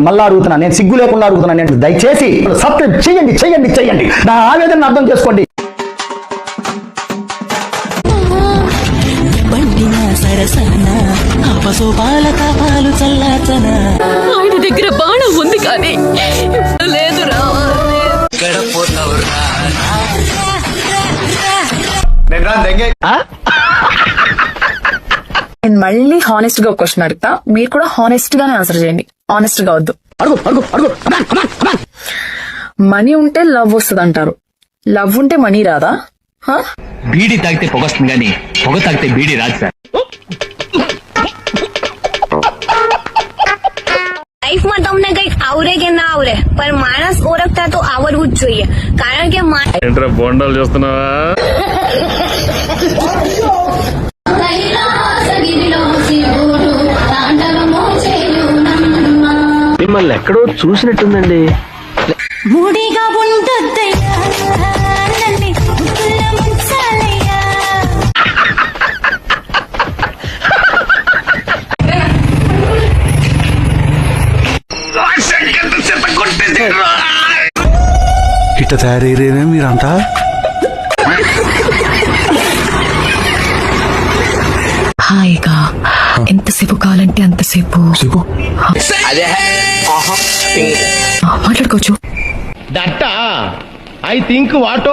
మళ్ళా అడుగుతున్నా, నేను సిగ్గు లేకుండా అడుగుతున్నా, నేను దయచేసి సబ్స్క్రైబ్ చేయండి చేయండి చేయండి, నా ఆవేదన అర్థం చేసుకోండి. ఆయన దగ్గర బాణం ఉంది కానీ లేదురా. నేను మళ్ళీ హానెస్ట్ గా క్వశ్చన్ అడుగుతా, మీరు కూడా హానెస్ట్ గానే ఆన్సర్ చేయండి, ఆనెస్ట్ గా వద్దు. మనీ ఉంటే లవ్ వస్తుంది అంటారు, లవ్ ఉంటే మనీ రాదా? బీడీ తాగితే పొగ వస్తుంది కానీ పొగ తాగితే బీడీ రాదు సార్. લાઈફમાં તમને કઈક આવરે કે ના આવરે પણ માણસ ઓળખતા તો આવડવું જ જોઈએ, કારણ કે బొండాలు చూస్తున్నావా? మిమ్మల్ని ఎక్కడో చూసినట్టుందండి. మూడిగా ఉండొద్దయ్యా నన్ను ముక్కుల ముంచాలయ్యా. ఇట్ట తయారయ్యేనే మీరంతా. హాయిగా ఎంతసేపు కావాలంటే అంతసేపు మాట్లాడుకోవచ్చు. That I think what.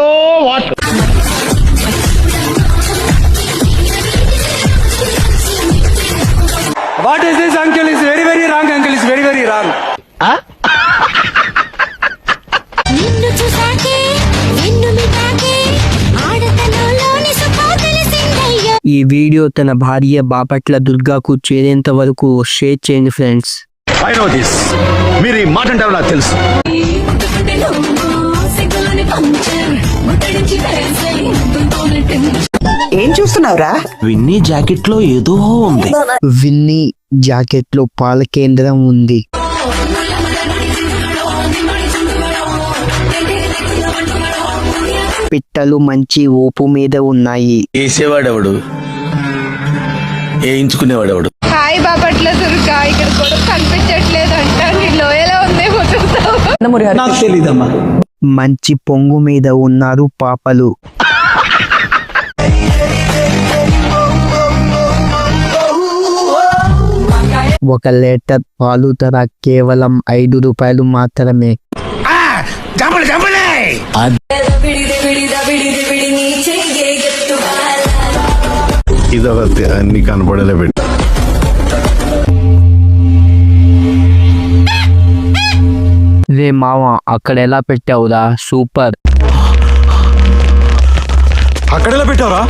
What is this, uncle? Is very very wrong, uncle. Is very very wrong. నిన్ను చూసాకే నిన్ను మిటాకే ఆడతనంలోని సుఖం తెలిసిందయ్యా. ఈ వీడియో తన భార్య బాపట్ల దుర్గాకు చేరేంత వరకు షేర్ చేయండి ఫ్రెండ్స్. I know this. మీరు ఈ మాట అంటారో నాకు తెలుసు. ఏం చూస్తున్నావురా? విన్నీ జాకెట్ లో ఏదో ఉంది. విన్నీ జాకెట్ లో పాల కేంద్రం ఉంది. పిట్టలు మంచి ఊపు మీద ఉన్నాయి. వేసేవాడెవడు, వేయించుకునేవాడెవడు? హాయ్ బాపట్ల దుర్గా, ఇక్కడ కూడా కనిపించట్లేదు అంట, నీ లోయలో ఉందేమో చూస్తావు. నాకు తెలీదమ్మా. మంచి పొంగు మీద ఉన్నారు పాపలు. ఒక లీటర్ పాలు ధర కేవలం 5 రూపాయలు మాత్రమే. ఇదొక అన్ని కనపడలే పెట్టి. రే మామ, అక్కడ ఎలా పెట్టావురా? సూపర్. అక్కడెలా పెట్టావురా?